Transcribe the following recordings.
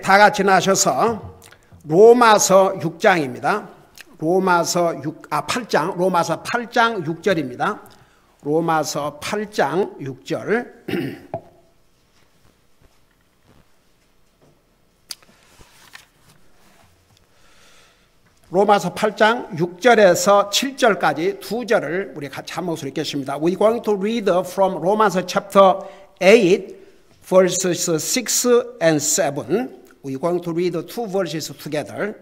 다 같이 나셔서 로마서 6장입니다. 로마서 8장 6절입니다. 로마서 8장 6절. 로마서 8장 6절에서 7절까지 두 절을 우리 같이 한 목소리 읽겠습니다. We're going to read from Romans chapter 8 verses 6 and 7. We're going to read two verses together.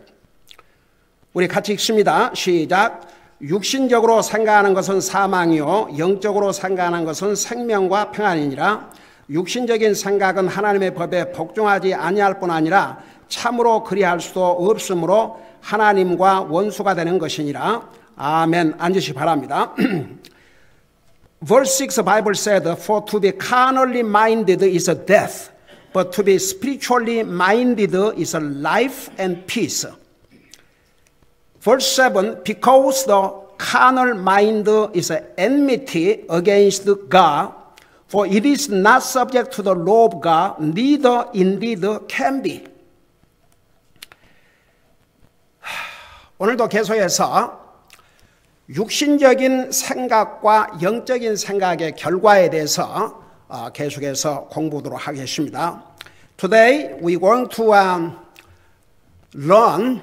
우리 같이 읽습니다. 시작. 육신적으로 생각하는 것은 사망이요 영적으로 생각하는 것은 생명과 평안이니라. 육신적인 생각은 하나님의 법에 복종하지 아니할 뿐 아니라 참으로 그리할 수도 없으므로 하나님과 원수가 되는 것이니라. 아멘. 앉으시기 바랍니다. Verse 6 Bible said, For to be carnally minded is a death, but to be spiritually minded is a life and peace. Verse 7, Because the carnal mind is an enmity against God, for it is not subject to the law of God, neither indeed can be. 오늘도 계속해서 육신적인 생각과 영적인 생각의 결과에 대해서 계속해서 공부하도록 하겠습니다. Today we're going to learn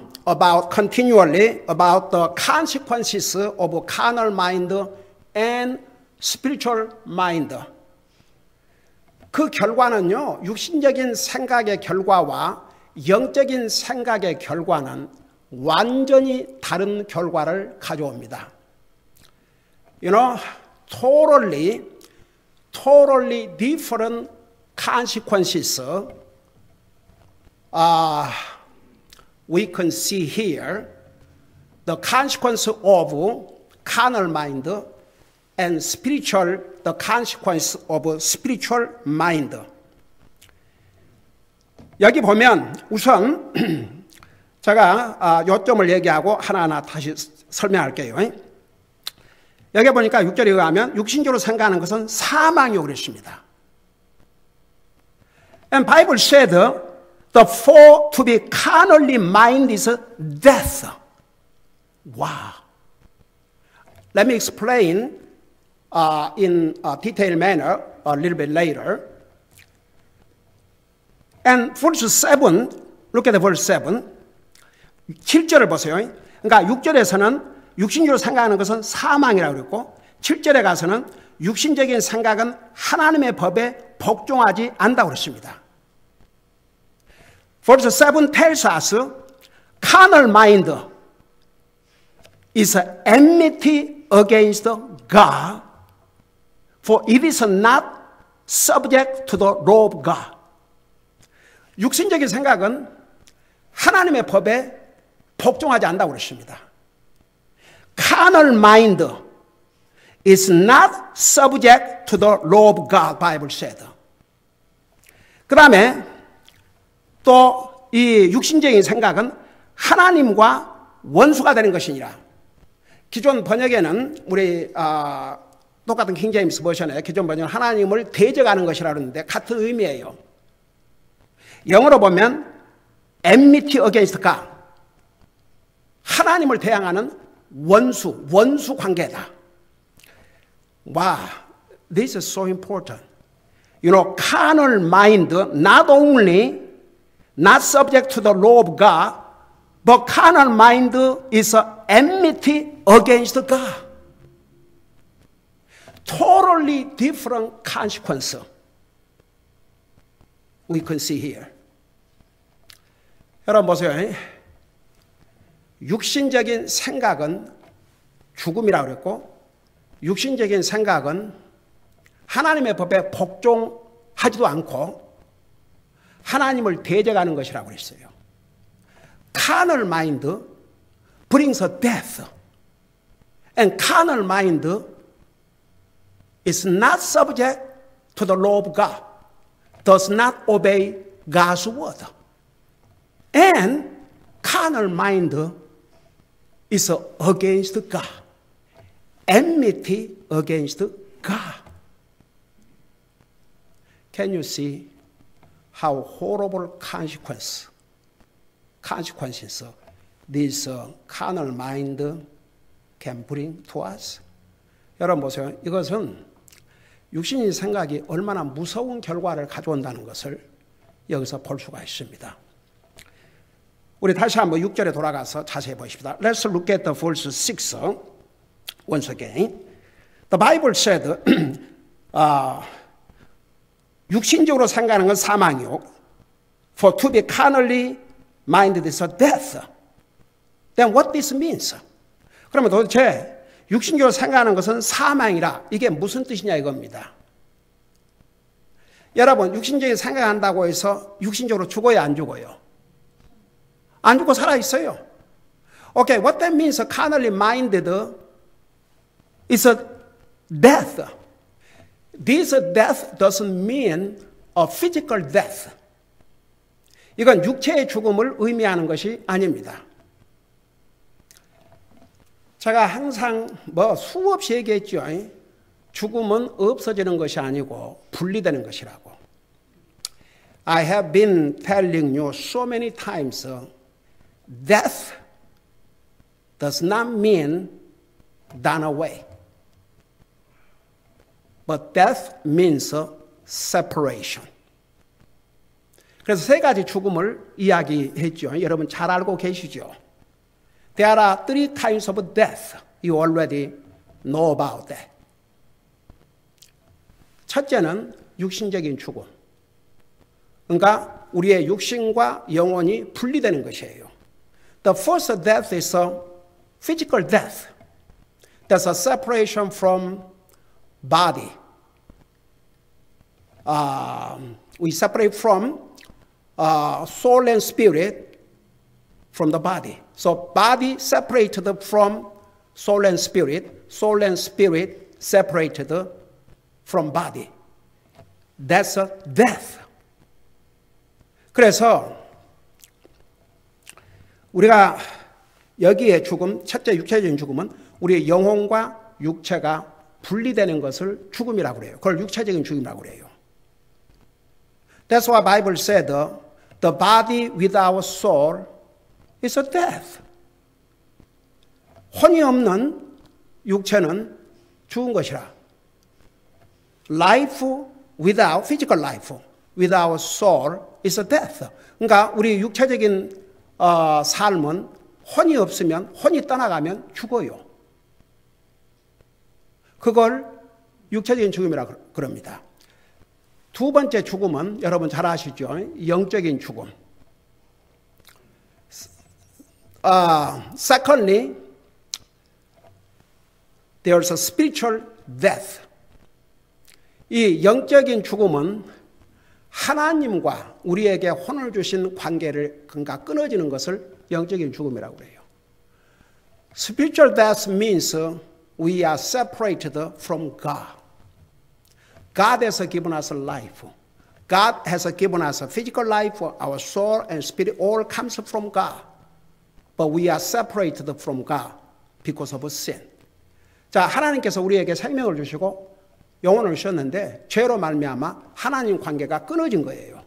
continually about the consequences of carnal mind and spiritual mind. 그 결과는요, 육신적인 생각의 결과와 영적인 생각의 결과는 완전히 다른 결과를 가져옵니다. You know, totally different consequences we can see here. The consequence of carnal mind and the consequence of spiritual mind. 여기 보면 우선 제가 요점을 얘기하고 하나하나 다시 설명할게요. 여기 보니까 6절에 의하면 육신적으로 생각하는 것은 사망이라고 그랬습니다. And Bible said, the for to be carnally mind is death. Wow. Let me explain in a detailed manner a little bit later. And verse 7, look at verse 7. 7절을 보세요. 그러니까 6절에서는 육신적으로 생각하는 것은 사망이라고 그랬고 7절에 가서는 육신적인 생각은 하나님의 법에 복종하지 않는다고 그랬습니다. Verse 7 tells us carnal mind is enmity against God, for it is not subject to the law of God. 육신적인 생각은 하나님의 법에 복종하지 않는다고 그랬습니다. Carnal mind is not subject to the law of God, Bible said. 그 다음에 또 이 육신적인 생각은 하나님과 원수가 되는 것이니라. 기존 번역에는 우리 똑같은 킹 제임스 버전에 기존 번역은 하나님을 대적하는 것이라 그러는데 같은 의미예요. 영어로 보면 enmity against God. 하나님을 대항하는 원수 관계다. Wow, this is so important. You know, carnal mind not only not subject to the law of God, but carnal mind is enmity against God. Totally different consequence we can see here. 여러분 보세요. 육신적인 생각은 죽음이라고 그랬고 육신적인 생각은 하나님의 법에 복종하지도 않고 하나님을 대적하는 것이라고 그랬어요. Carnal mind brings a death. And carnal mind is not subject to the law of God. Does not obey God's word. And carnal mind is against God. Enmity against God. Can you see how horrible consequences this carnal mind can bring to us. 여러분 보세요. 이것은 육신의 생각이 얼마나 무서운 결과를 가져온다는 것을 여기서 볼 수가 있습니다. 우리 다시 한번 6절에 돌아가서 자세히 보십시다. Let's look at the verse 6 once again. The Bible said, 육신적으로 생각하는 건 사망이요. For to be carnally minded is a death. Then what this means? 그러면 도대체 육신적으로 생각하는 것은 사망이라 이게 무슨 뜻이냐 이겁니다. 여러분 육신적으로 생각한다고 해서 육신적으로 죽어요 안 죽어요? 안 죽고 살아있어요. Okay, what that means carnally minded is a death. This death doesn't mean a physical death. 이건 육체의 죽음을 의미하는 것이 아닙니다. 제가 항상 수없이 얘기했죠. 죽음은 없어지는 것이 아니고 분리되는 것이라고. I have been telling you so many times, death does not mean done away. But death means separation. 그래서 세 가지 죽음을 이야기했죠. 여러분 잘 알고 계시죠? There are three kinds of death. You already know about that. 첫째는 육신적인 죽음. 그러니까 우리의 육신과 영혼이 분리되는 것이에요. The first death is a physical death. That's a separation from body. We separate from soul and spirit from the body. So body separated from soul and spirit separated from body. That's a death. 그래서 우리가 여기에 죽음, 첫째 육체적인 죽음은 우리의 영혼과 육체가 분리되는 것을 죽음이라고 그래요. 그걸 육체적인 죽음이라고 그래요. That's why Bible said the body without soul is a death. 혼이 없는 육체는 죽은 것이라. Life without physical life, without soul is a death. 그러니까 우리 육체적인 삶은 혼이 없으면 혼이 떠나가면 죽어요. 그걸 육체적인 죽음이라고 그럽니다. 두 번째 죽음은 여러분 잘 아시죠? 영적인 죽음. Secondly, there's a spiritual death. 이 영적인 죽음은 하나님과 우리에게 혼을 주신 관계를 그러니까 끊어지는 것을 영적인 죽음이라고 해요. Spiritual death means we are separated from God. God has given us life. God has given us a physical life. Our soul and spirit all comes from God. But we are separated from God because of sin. 자, 하나님께서 우리에게 생명을 주시고 영혼을 주셨는데 죄로 말미암아 하나님 관계가 끊어진 거예요.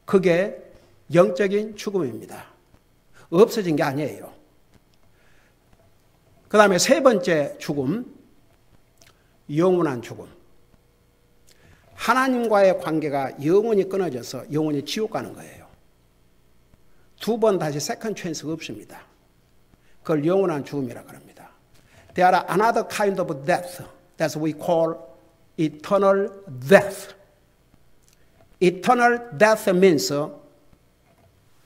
그게 영적인 죽음입니다. 없어진 게 아니에요. 그 다음에 세 번째 죽음, 영원한 죽음. 하나님과의 관계가 영원히 끊어져서 영원히 지옥 가는 거예요. 두 번 다시 세컨 찬스가 없습니다. 그걸 영원한 죽음이라고 합니다. There are another kind of death that we call eternal death. Eternal death means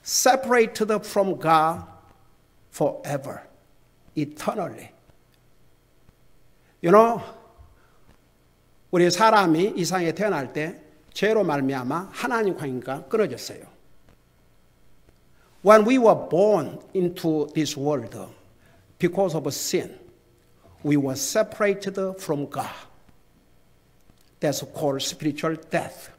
separated from God forever, eternally. You know, 우리 사람이 이 세상에 태어날 때 죄로 말미암아 하나님 관계가 끊어졌어요. When we were born into this world, because of sin, we were separated from God. That's called spiritual death.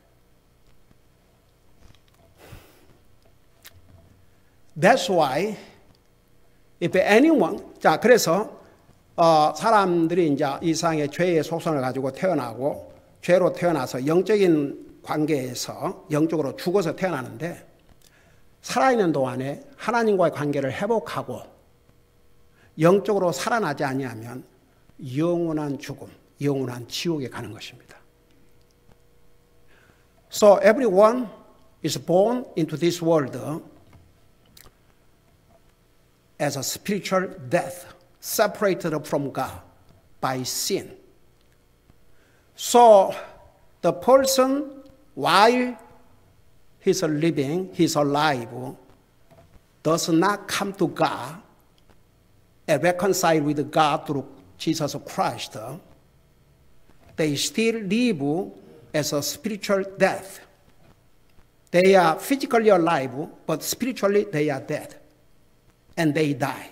That's why if anyone, 자 그래서 사람들이 이제 이 세상에 죄의 속성을 가지고 태어나고 죄로 태어나서 영적인 관계에서 영적으로 죽어서 태어나는데 살아있는 동안에 하나님과의 관계를 회복하고 영적으로 살아나지 아니하면 영원한 죽음, 영원한 지옥에 가는 것입니다. So everyone is born into this world as a spiritual death, separated from God by sin. So the person, while he's living, he's alive, does not come to God and reconcile with God through Jesus Christ. They still live as a spiritual death. They are physically alive, but spiritually they are dead. And they die.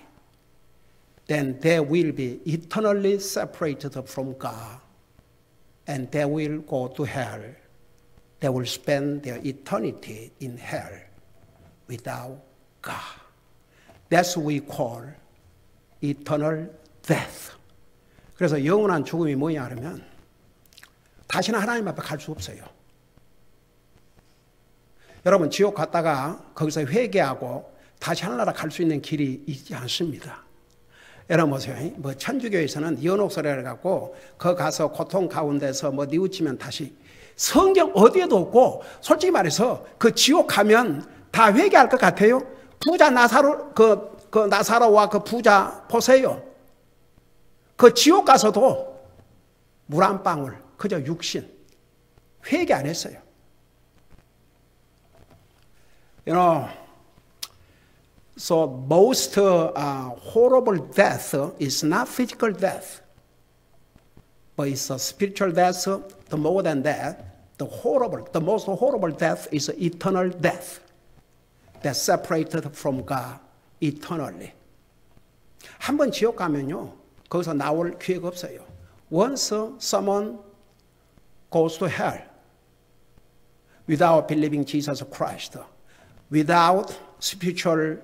Then they will be eternally separated from God. And they will go to hell. They will spend their eternity in hell without God. That's what we call eternal death. 그래서 영원한 죽음이 뭐냐 하면 다시는 하나님 앞에 갈 수 없어요. 여러분 지옥 갔다가 거기서 회개하고 다시 하늘나라 갈 수 있는 길이 있지 않습니다. 여러분 보세요. 뭐 천주교에서는 연옥설을 갖고 거 가서 고통 가운데서 뭐 뉘우치면 다시 성경 어디에도 없고 솔직히 말해서 그 지옥 가면 다 회개할 것 같아요. 부자 나사로 그 나사로와 그 부자 보세요. 그 지옥 가서도 물 한 방울 그저 육신 회개 안 했어요. You know, so most horrible death is not physical death, but it's a spiritual death. The more than that, the most horrible death is eternal death. That's separated from God eternally. 한번 지옥 가면요, 거기서 나올 기회가 없어요. Once someone goes to hell without believing Jesus Christ, without spiritual,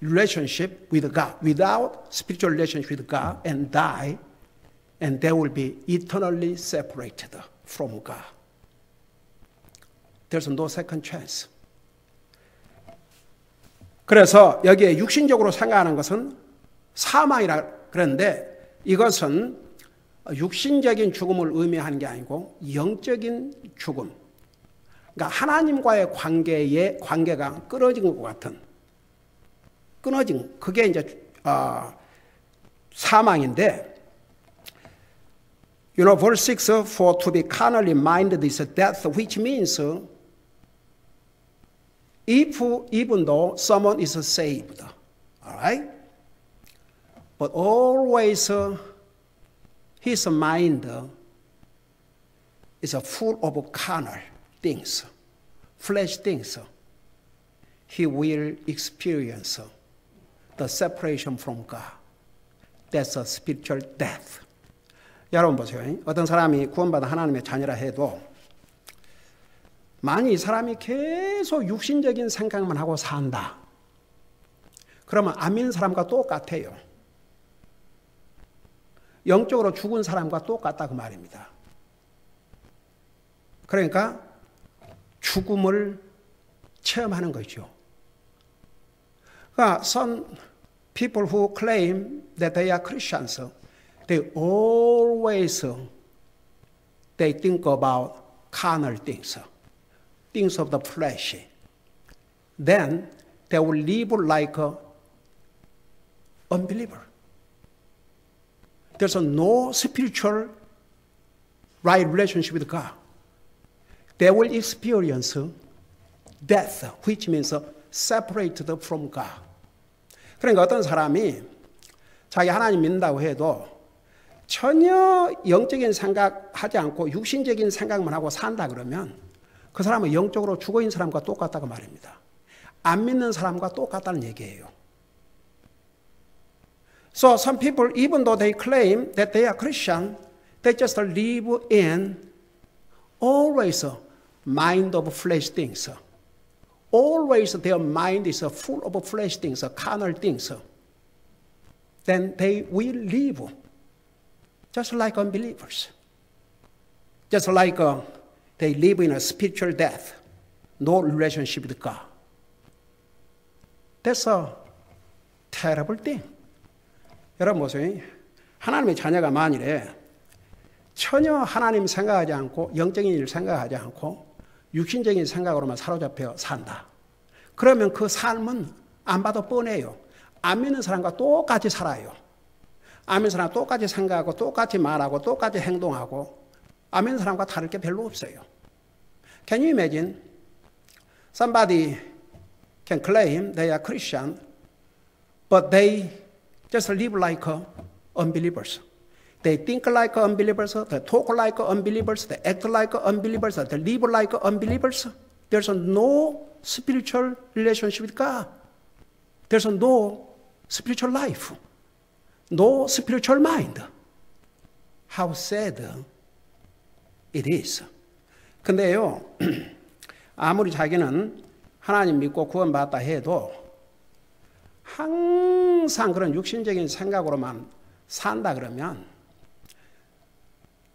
relationship with God, without spiritual relationship with God, and die, and they will be eternally separated from God. There's no second chance. 그래서 여기에 육신적으로 생각하는 것은 사망이라 그러는데 이것은 육신적인 죽음을 의미하는 게 아니고 영적인 죽음. 그러니까 하나님과의 관계가 끊어진 것 같은 끊어진 그게 이제 사망인데 verse 6, for to be carnally minded is death, which means even though someone is saved, all right? But always his mind is full of carnal things, flesh things. He will experience the separation from God. That's a spiritual death. 여러분 보세요. 어떤 사람이 구원받아 하나님의 자녀라 해도 만약 이 사람이 계속 육신적인 생각만 하고 산다. 그러면 안 믿는 사람과 똑같아요. 영적으로 죽은 사람과 똑같다고 말입니다. 그러니까 죽음을 체험하는 거죠. 그러니까 some people who claim that they are Christians, they always think about carnal things, things of the flesh. Then they will live like an unbeliever. There's no spiritual right relationship with God. They will experience death, which means separated from God. 그러니까 어떤 사람이 자기 하나님 믿는다고 해도 전혀 영적인 생각하지 않고 육신적인 생각만 하고 산다 그러면 그 사람은 영적으로 죽어있는 사람과 똑같다고 말입니다. 안 믿는 사람과 똑같다는 얘기예요. So some people, even though they claim that they are Christian, they just live in always mind of flesh things. Always their mind is full of flesh things, carnal things. Then they will live just like unbelievers. Just like they live in a spiritual death, no relationship with God. That's a terrible thing. 여러분 보세요. 하나님의 자녀가 만일에 전혀 하나님 생각하지 않고 영적인 일을 생각하지 않고 육신적인 생각으로만 사로잡혀 산다. 그러면 그 삶은 안 봐도 뻔해요. 안 믿는 사람과 똑같이 살아요. 안 믿는 사람과 똑같이 생각하고 똑같이 말하고 똑같이 행동하고 안 믿는 사람과 다를 게 별로 없어요. Can you imagine? Somebody can claim they are Christian, but they just live like unbelievers. They think like unbelievers, they talk like unbelievers, they act like unbelievers, they live like unbelievers. There's no spiritual relationship with God. There's no spiritual life, no spiritual mind. How sad it is. 근데요, 아무리 자기는 하나님 믿고 구원받았다 해도 항상 그런 육신적인 생각으로만 산다 그러면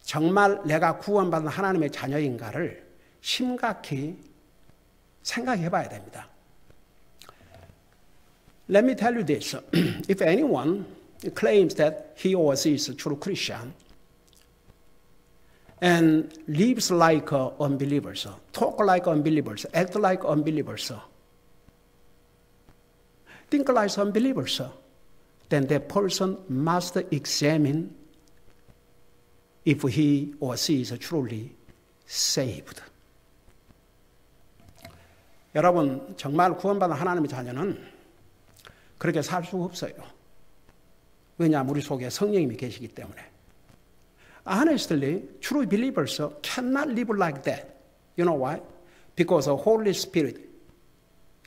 정말 내가 구원받은 하나님의 자녀인가를 심각히 생각해 봐야 됩니다. Let me tell you this. If anyone claims that he or she is a true Christian and lives like unbelievers, talk like unbelievers, act like unbelievers, think like unbelievers, then that person must examine if he or she is truly saved. 여러분, 정말 구원받은 하나님의 자녀는 그렇게 살 수가 없어요. 왜냐하면 우리 속에 성령님이 계시기 때문에. Honestly, true believers cannot live like that. You know why? Because the Holy Spirit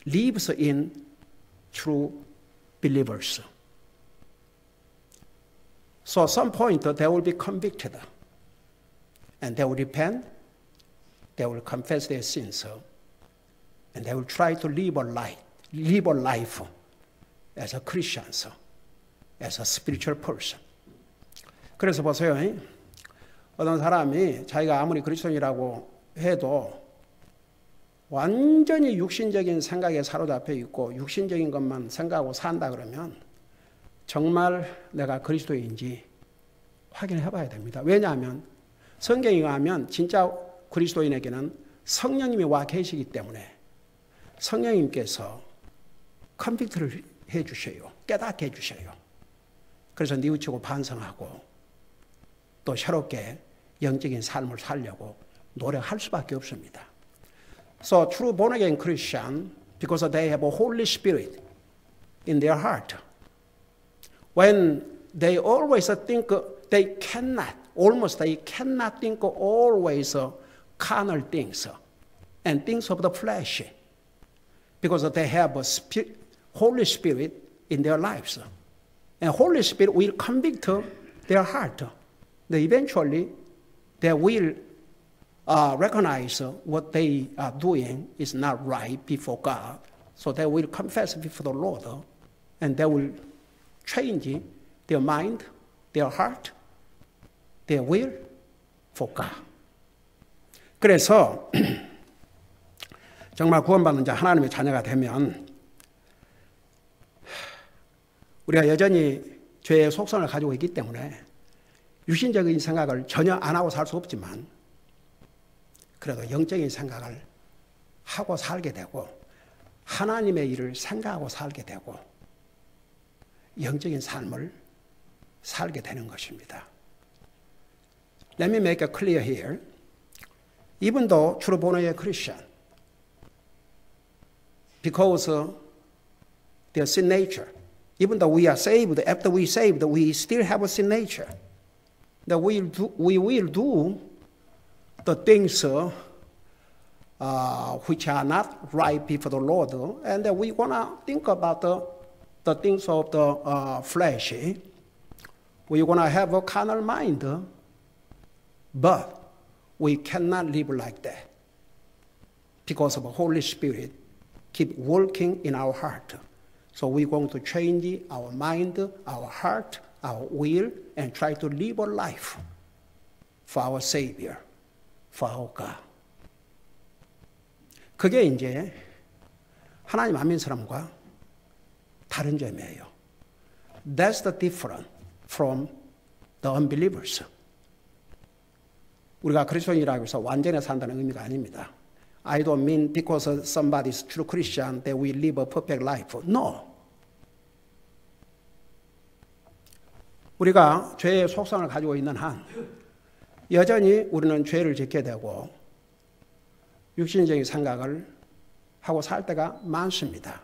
lives in true believers. So at some point they will be convicted and they will repent, they will confess their sins, and they will try to live a life as a Christian, as a spiritual person. 그래서 보세요. 어떤 사람이 자기가 아무리 그리스도인이라고 해도 완전히 육신적인 생각에 사로잡혀 있고 육신적인 것만 생각하고 산다 그러면 정말 내가 그리스도인인지 확인해 봐야 됩니다. 왜냐하면 성경에 의하면 진짜 그리스도인에게는 성령님이 와 계시기 때문에 성령님께서 컨빅트를 해 주셔요. 깨닫게 해 주셔요. 그래서 뉘우치고 반성하고 또 새롭게 영적인 삶을 살려고 노력할 수밖에 없습니다. So true born again Christian, because they have a Holy Spirit in their heart, when they always think they cannot think always carnal things and things of the flesh, because they have a Holy Spirit in their lives. And Holy Spirit will convict their heart. They eventually they will recognize what they are doing is not right before God. So they will confess before the Lord, and they will change their mind, their heart, their will for God. 그래서 정말 구원받는 자 하나님의 자녀가 되면 우리가 여전히 죄의 속성을 가지고 있기 때문에 육신적인 생각을 전혀 안 하고 살 수 없지만 그래도 영적인 생각을 하고 살게 되고 하나님의 일을 생각하고 살게 되고 영적인 삶을 살게 되는 것입니다. Let me make it clear here. Even though true born again Christian, because their sin nature, even though we are saved, after we saved, we still have a sin nature. That we will do the things which are not right before the Lord, and that we want to think about the things of the flesh. We want to have a carnal mind, but we cannot live like that because of the Holy Spirit keep working in our heart. So we're going to change our mind, our heart, our will and try to live a life for our Savior, for our God. 그게 이제 하나님 안 믿는 사람과 다른 점이에요. That's the difference from the unbelievers. 우리가 그리스도인이라고 해서 완전히 산다는 의미가 아닙니다. I don't mean because somebody is true Christian that we live a perfect life. No. 우리가 죄의 속성을 가지고 있는 한 여전히 우리는 죄를 짓게 되고 육신적인 생각을 하고 살 때가 많습니다.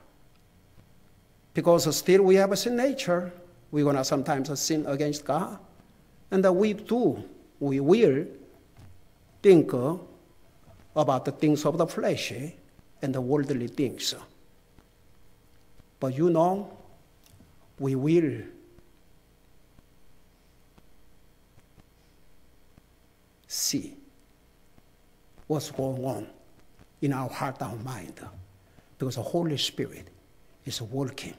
Because still we have a sin nature, we're going to sometimes sin against God. And we will think about the things of the flesh and the worldly things. But you know, we will see what's going on in our heart and mind because the Holy Spirit is working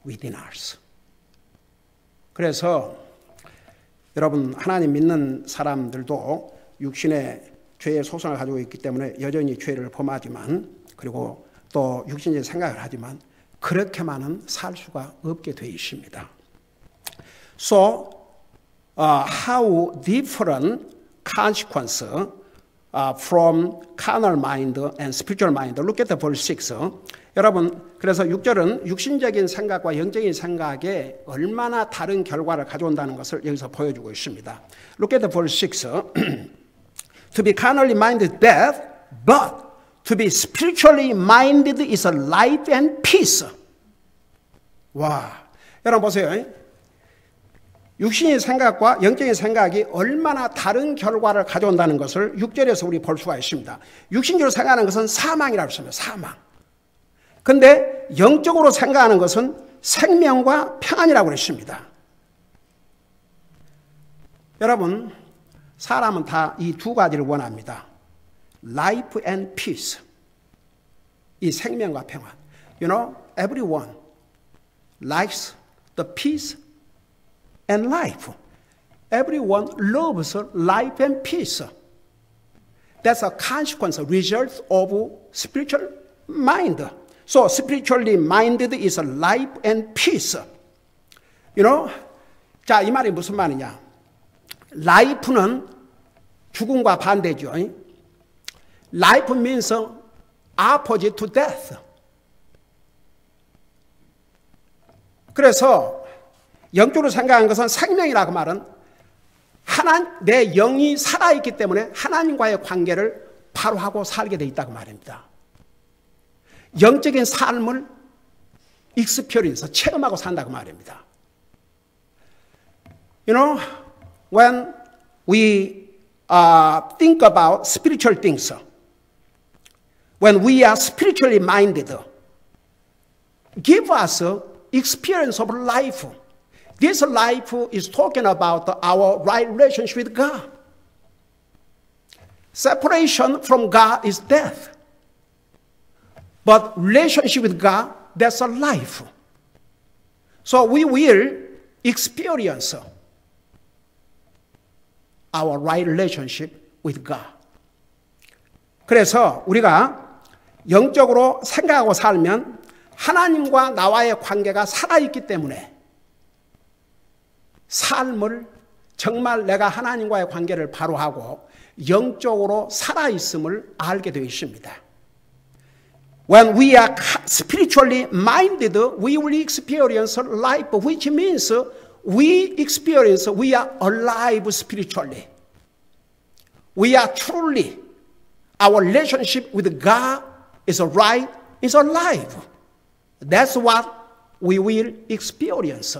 within us. 그래서 여러분 하나님 믿는 사람들도 육신의 죄의 소성을 가지고 있기 때문에 여전히 죄를 범하지만 그리고 또 육신의 생각을 하지만 그렇게만은 살 수가 없게 되어 있습니다. So how different consequence from carnal mind and spiritual mind. Look at the verse 6. 여러분, 그래서 6절은 육신적인 생각과 영적인 생각에 얼마나 다른 결과를 가져온다는 것을 여기서 보여주고 있습니다. Look at the verse 6. To be carnally minded is death, but to be spiritually minded is a life and peace. 와, 여러분 보세요. 육신의 생각과 영적인 생각이 얼마나 다른 결과를 가져온다는 것을 6절에서 우리 볼 수가 있습니다. 육신적으로 생각하는 것은 사망이라고 했습니다. 사망. 근데 영적으로 생각하는 것은 생명과 평안이라고 그랬습니다. 여러분, 사람은 다 이 두 가지를 원합니다. Life and peace. 이 생명과 평안. You know, everyone likes the peace and life. Everyone loves life and peace. That's a consequence, a result of spiritual mind. So spiritually minded is a life and peace. You know, 자, 이 말이 무슨 말이냐? Life는 죽음과 반대죠. Life means opposite to death. 그래서 영적으로 생각하는 것은 생명이라고 말은 내 영이 살아있기 때문에 하나님과의 관계를 바로 하고 살게 돼 있다고 말입니다. 영적인 삶을 익스피리언스, 체험하고 산다고 말입니다. You know, when we think about spiritual things, when we are spiritually minded, give us experience of life. This life is talking about our right relationship with God. Separation from God is death. But relationship with God, that's a life. So we will experience our right relationship with God. 그래서 우리가 영적으로 생각하고 살면 하나님과 나와의 관계가 살아있기 때문에 삶을 정말 내가 하나님과의 관계를 바로 하고 영적으로 살아있음을 알게 되어 있습니다. When we are spiritually minded, we will experience life, which means we are alive spiritually. We are truly, our relationship with God is right, is alive. That's what we will experience.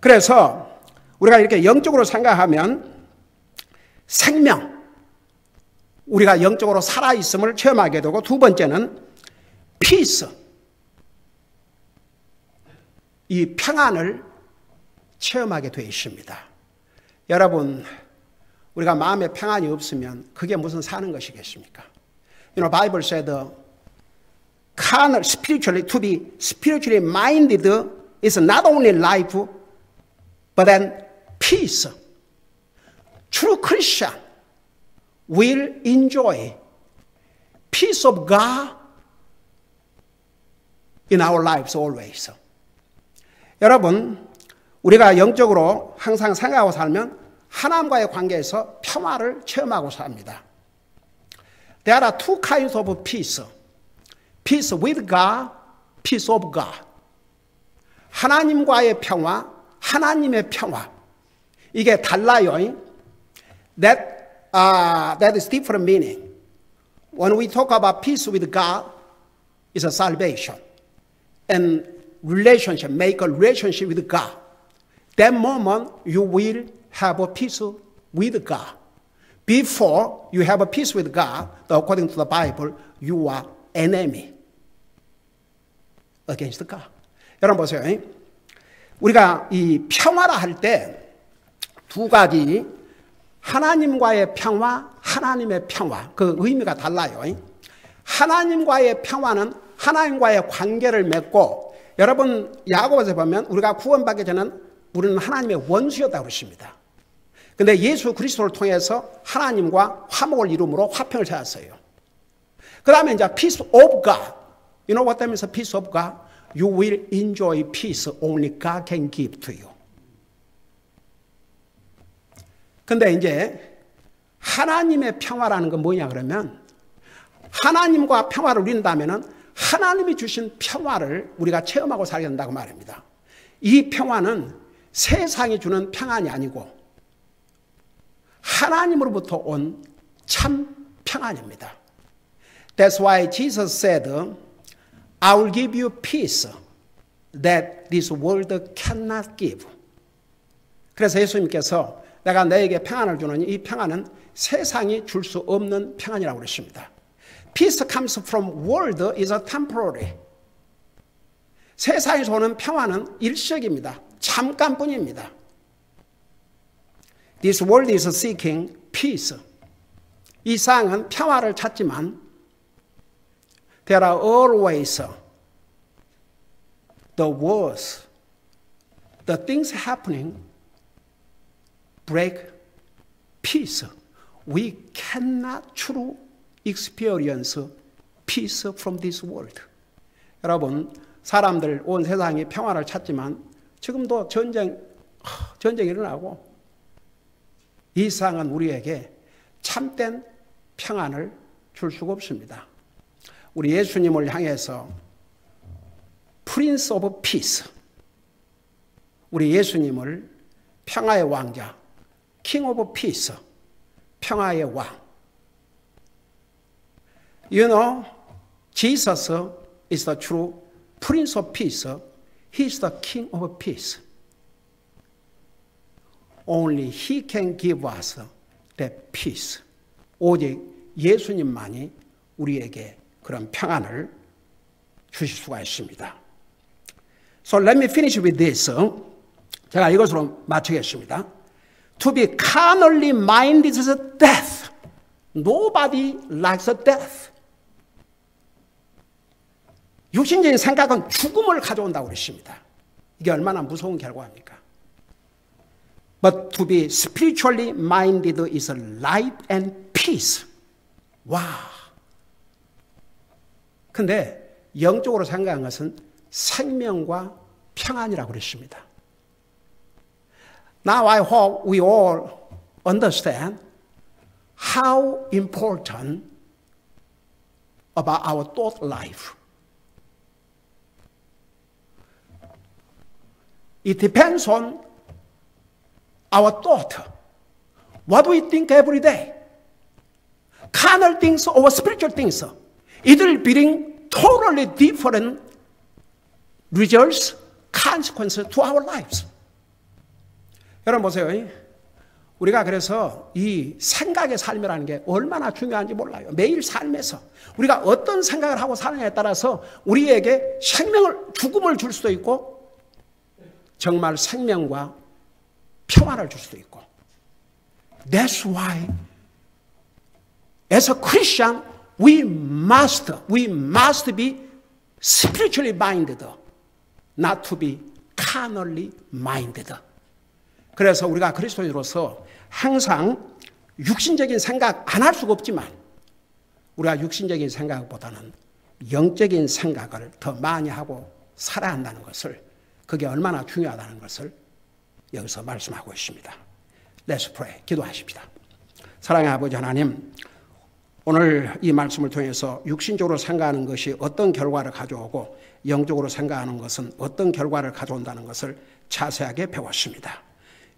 그래서 우리가 이렇게 영적으로 생각하면 생명, 우리가 영적으로 살아있음을 체험하게 되고 두 번째는 peace, 이 평안을 체험하게 되어 있습니다. 여러분, 우리가 마음에 평안이 없으면 그게 무슨 사는 것이겠습니까? You know, Bible said, carnal, spiritually, to be spiritually minded is not only life, but then peace. True Christian will enjoy peace of God in our lives always. 여러분, 우리가 영적으로 항상 생각하고 살면 하나님과의 관계에서 평화를 체험하고 삽니다. There are two kinds of peace. Peace with God, peace of God. 하나님과의 평화, 하나님의 평화. 이게 달라요. That is different meaning. When we talk about peace with God, it's a salvation. And relationship, make a relationship with God. That moment you will have a peace with God. Before you have a peace with God, according to the Bible, you are enemy against God. 여러분 보세요. 우리가 이 평화라 할 때 두 가지 하나님과의 평화, 하나님의 평화 그 의미가 달라요. 하나님과의 평화는 하나님과의 관계를 맺고 여러분 야고보서 보면 우리가 구원받기 전에는 우리는 하나님의 원수였다고 그러십니다. 근데 예수 그리스도를 통해서 하나님과 화목을 이룸으로 화평을 찾았어요. 그 다음에 이제 peace of God. You know what that means, peace of God? You will enjoy peace only God can give to you. 근데 이제 하나님의 평화라는 건 뭐냐 그러면 하나님과 평화를 누린다면은 하나님이 주신 평화를 우리가 체험하고 살게 된다고 말합니다. 이 평화는 세상이 주는 평안이 아니고 하나님으로부터 온 참 평안입니다. That's why Jesus said, I will give you peace that this world cannot give. 그래서 예수님께서 내가 너에게 평안을 주노니 이 평안은 세상이 줄 수 없는 평안이라고 그러십니다. Peace comes from world is a temporary. 세상에서 오는 평안은 일시적입니다. 잠깐뿐입니다. This world is seeking peace. 이 세상은 평화를 찾지만 there are always the wars, the things happening break peace. We cannot truly experience peace from this world. 여러분, 사람들 온 세상이 평화를 찾지만 지금도 전쟁이 일어나고 이 세상은 우리에게 참된 평안을 줄 수가 없습니다. 우리 예수님을 향해서 Prince of Peace, 우리 예수님을 평화의 왕자, King of Peace, 평화의 왕. You know, Jesus is the true Prince of Peace. He is the King of Peace. Only He can give us that peace. 오직 예수님만이 우리에게 그런 평안을 주실 수가 있습니다. So let me finish with this. 제가 이것으로 마치겠습니다. To be carnally minded is death. Nobody likes death. 육신적인 생각은 죽음을 가져온다고 그러십니다. 이게 얼마나 무서운 결과입니까? But to be spiritually minded is life and peace. 와. 근데 영적으로 생각한 것은 생명과 평안이라고 그랬습니다. Now I hope we all understand how important about our thought life. It depends on our thought. What we think every day. Carnal things or spiritual things. It will bring totally different results, consequences to our lives. 여러분 보세요. 우리가 그래서 이 생각의 삶이라는 게 얼마나 중요한지 몰라요. 매일 삶에서 우리가 어떤 생각을 하고 사느냐에 따라서 우리에게 죽음을 줄 수도 있고 정말 생명과 평화를 줄 수도 있고. That's why as a Christian we must be spiritually minded, not to be carnally minded. 그래서 우리가 그리스도인으로서 항상 육신적인 생각 안 할 수가 없지만 우리가 육신적인 생각보다는 영적인 생각을 더 많이 하고 살아야 한다는 것을, 그게 얼마나 중요하다는 것을 여기서 말씀하고 있습니다. Let's pray. 기도하십시다. 사랑의 아버지 하나님, 오늘 이 말씀을 통해서 육신적으로 생각하는 것이 어떤 결과를 가져오고 영적으로 생각하는 것은 어떤 결과를 가져온다는 것을 자세하게 배웠습니다.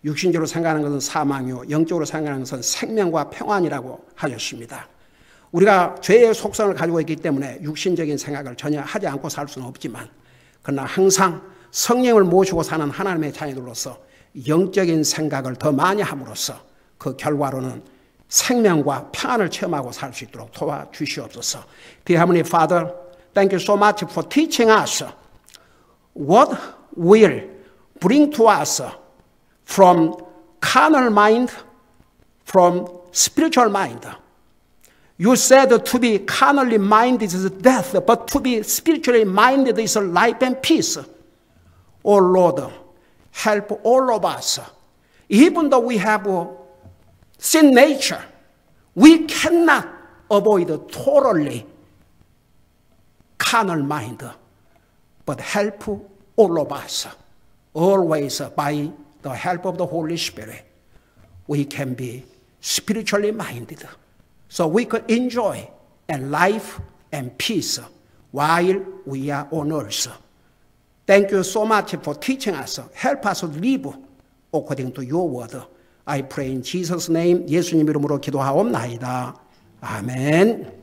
육신적으로 생각하는 것은 사망이요, 영적으로 생각하는 것은 생명과 평안이라고 하셨습니다. 우리가 죄의 속성을 가지고 있기 때문에 육신적인 생각을 전혀 하지 않고 살 수는 없지만, 그러나 항상 성령을 모시고 사는 하나님의 자녀들로서 영적인 생각을 더 많이 함으로써 그 결과로는 생명과 평안을 체험하고 살 수 있도록 도와주시옵소서. Dear Heavenly Father, thank you so much for teaching us what will bring to us from carnal mind, from spiritual mind. You said to be carnally minded is death, but to be spiritually minded is life and peace. Oh Lord, help all of us. Even though we have sin nature, we cannot avoid totally carnal mind, but help all of us. Always by the help of the Holy Spirit, we can be spiritually minded, so we could enjoy life and peace while we are on earth. Thank you so much for teaching us. Help us live according to your word. I pray in Jesus' name, 예수님 이름으로 기도하옵나이다. 아멘.